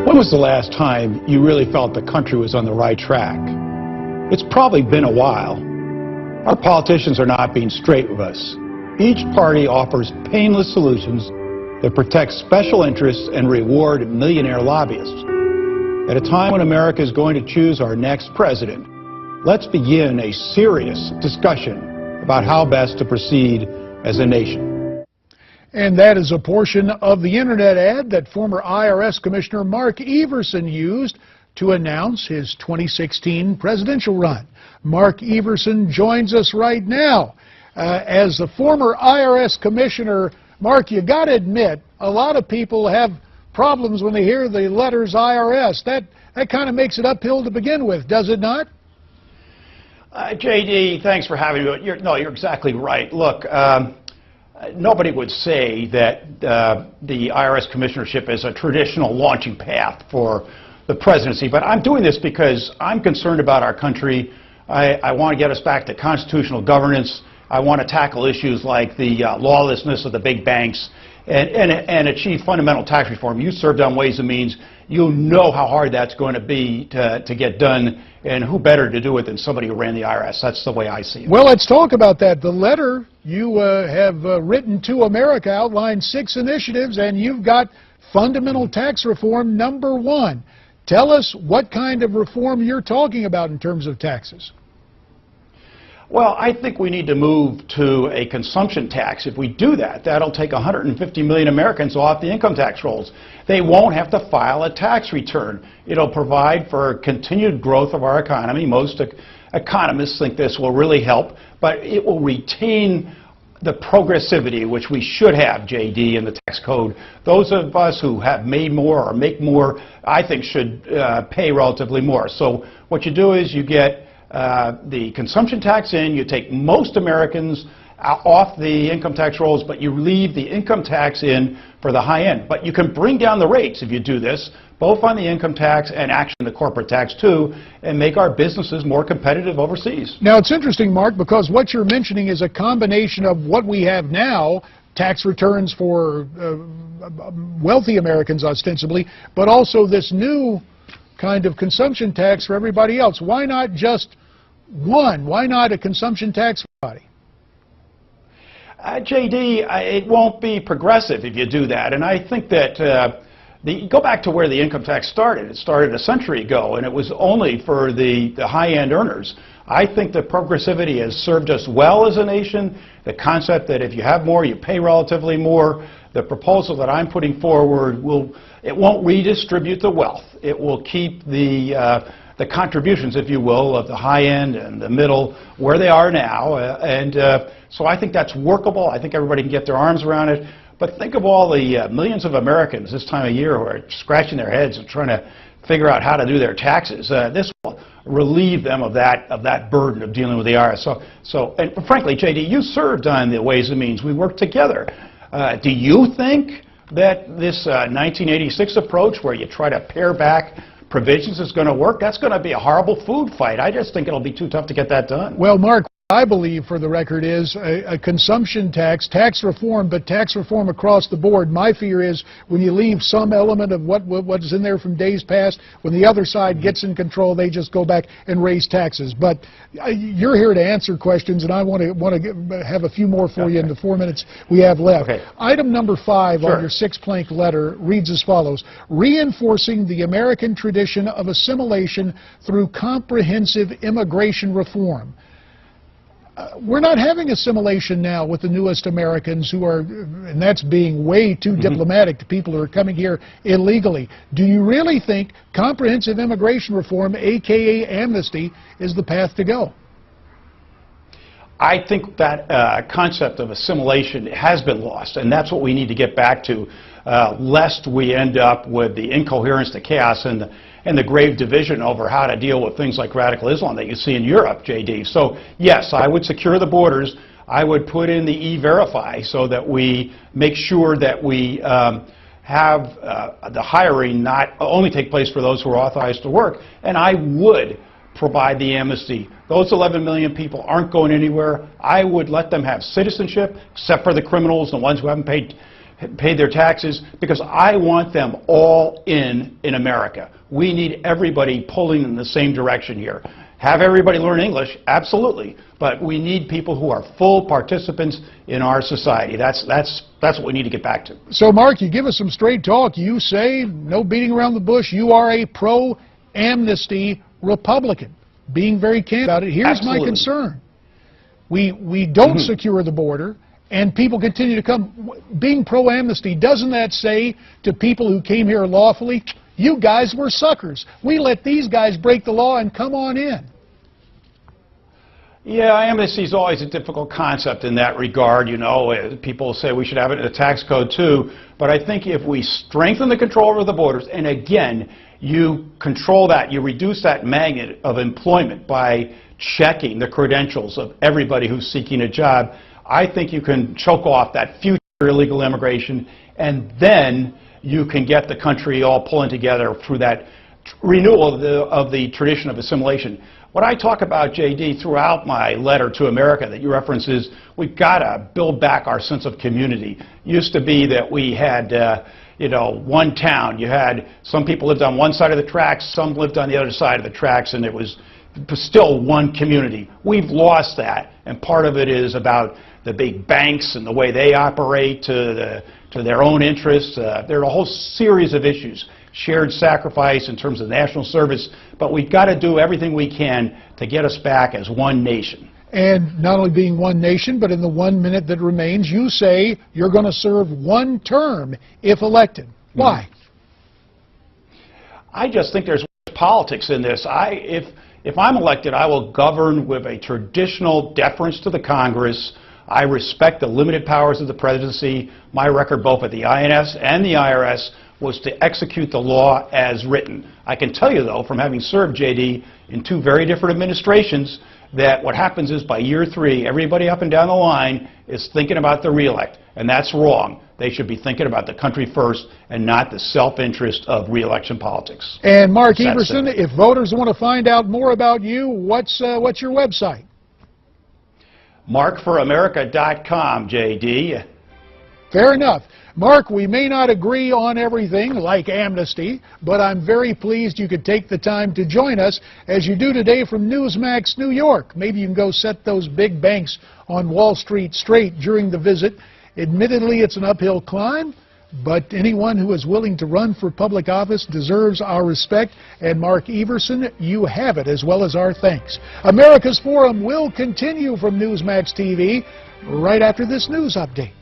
When was the last time you really felt the country was on the right track? It's probably been a while. Our politicians are not being straight with us. Each party offers painless solutions that protect special interests and reward millionaire lobbyists. At a time when America is going to choose our next president, let's begin a serious discussion about how best to proceed as a nation. And that is a portion of the internet ad that former IRS Commissioner Mark Everson used to announce his 2016 presidential run. Mark Everson joins us right now. As the former IRS Commissioner, Mark, you got to admit, a lot of people have problems when they hear the letters IRS. That kind of makes it uphill to begin with, does it not? JD, thanks for having me. You're exactly right. Look, nobody would say that the IRS commissionership is a traditional launching path for the presidency, but I'm doing this because I'm concerned about our country. I want to get us back to constitutional governance. I want to tackle issues like the lawlessness of the big banks and achieve fundamental tax reform. You served on Ways and Means. You know how hard that's going to be to get done, and who better to do it than somebody who ran the IRS? That's the way I see it. Well, let's talk about that. The letter you have written to America outlines 6 initiatives, and you've got fundamental tax reform number 1. Tell us what kind of reform you're talking about in terms of taxes. Well, I think we need to move to a consumption tax. If we do that, that'll take 150 million Americans off the income tax rolls. They won't have to file a tax return. It'll provide for continued growth of our economy. Most economists think this will really help, but it will retain the progressivity which we should have, JD, in the tax code. Those of us who have made more or make more, I think, should pay relatively more. So what you do is you get the consumption tax in, you take most Americans off the income tax rolls, but you leave the income tax in for the high end. But you can bring down the rates if you do this, both on the income tax and actually the corporate tax too, and make our businesses more competitive overseas. Now it's interesting, Mark, because what you're mentioning is a combination of what we have now, tax returns for wealthy Americans ostensibly, but also this new kind of consumption tax for everybody else. Why not just one? Why not a consumption tax for everybody? JD, it won't be progressive if you do that. And I think that go back to where the income tax started. It started a century ago, and it was only for the high-end earners. I think that progressivity has served us well as a nation. The concept that if you have more, you pay relatively more. The proposal that I'm putting forward won't redistribute the wealth. It will keep the contributions, if you will, of the high end and the middle where they are now. So I think that's workable. I think everybody can get their arms around it. But think of all the millions of Americans this time of year who are scratching their heads and trying to figure out how to do their taxes. This will relieve them of that burden of dealing with the IRS. And frankly, JD, you served on the Ways and Means. We worked together. Do you think that this 1986 approach where you try to pare back provisions is going to work? That's going to be a horrible food fight. I just think it'll be too tough to get that done. Well, Mark, I believe, for the record, is a consumption tax reform, but tax reform across the board. My fear is when you leave some element of what's in there from days past, when the other side gets in control, they just go back and raise taxes. But you're here to answer questions, and I want to have a few more for you in the 4 minutes we have left. Okay. Item number 5 Sure. on your 6-plank letter reads as follows: reinforcing the American tradition of assimilation through comprehensive immigration reform. We're not having assimilation now with the newest Americans who are, and that's being way too diplomatic to people who are coming here illegally. Do you really think comprehensive immigration reform, a.k.a. amnesty, is the path to go? I think that concept of assimilation has been lost, and that's what we need to get back to, lest we end up with the incoherence, the chaos, and the grave division over how to deal with things like radical Islam that you see in Europe, JD. So, yes, I would secure the borders. I would put in the E-Verify so that we make sure that we have the hiring not only take place for those who are authorized to work, and I would provide the amnesty. Those 11 million people aren't going anywhere. I would let them have citizenship, except for the criminals, the ones who haven't paid paid their taxes, because I want them all in America. We need everybody pulling in the same direction here. Have everybody learn English? Absolutely. But we need people who are full participants in our society. That's what we need to get back to. So, Mark, you give us some straight talk. You say, no beating around the bush, you are a pro-amnesty Republican. Being very candid about it, here's Absolutely. my concern. We don't secure the border, and people continue to come. Being pro-amnesty, doesn't that say to people who came here lawfully, you guys were suckers. We let these guys break the law and come on in. Yeah, amnesty is always a difficult concept in that regard. You know, people say we should have it in the tax code too. But I think if we strengthen the control over the borders, and again, you control that, you reduce that magnet of employment by checking the credentials of everybody who's seeking a job, I think you can choke off that future illegal immigration, and then you can get the country all pulling together through that renewal of the tradition of assimilation. What I talk about, J.D., throughout my letter to America that you reference is we've got to build back our sense of community. It used to be that we had, one town. You had some people lived on one side of the tracks, some lived on the other side of the tracks, and it was still one community. We've lost that, and part of it is about the big banks and the way they operate to their own interests. There are a whole series of issues. Shared sacrifice in terms of national service, but we've got to do everything we can to get us back as one nation. And not only being one nation, but in the 1 minute that remains, you say you're going to serve one term if elected. Why? I just think there's politics in this. If I'm elected, I will govern with a traditional deference to the Congress. I respect the limited powers of the presidency. My record both at the INS and the IRS was to execute the law as written. I can tell you, though, from having served, J.D., in two very different administrations, that what happens is by year 3, everybody up and down the line is thinking about the reelect, and that's wrong. They should be thinking about the country first and not the self-interest of reelection politics. And Mark Everson, if voters want to find out more about you, what's your website? MarkForAmerica.com, J.D. Fair enough. Mark, we may not agree on everything, like amnesty, but I'm very pleased you could take the time to join us, as you do today from Newsmax, New York. Maybe you can go set those big banks on Wall Street straight during the visit. Admittedly, it's an uphill climb, but anyone who is willing to run for public office deserves our respect. And Mark Everson, you have it, as well as our thanks. America's Forum will continue from Newsmax TV right after this news update.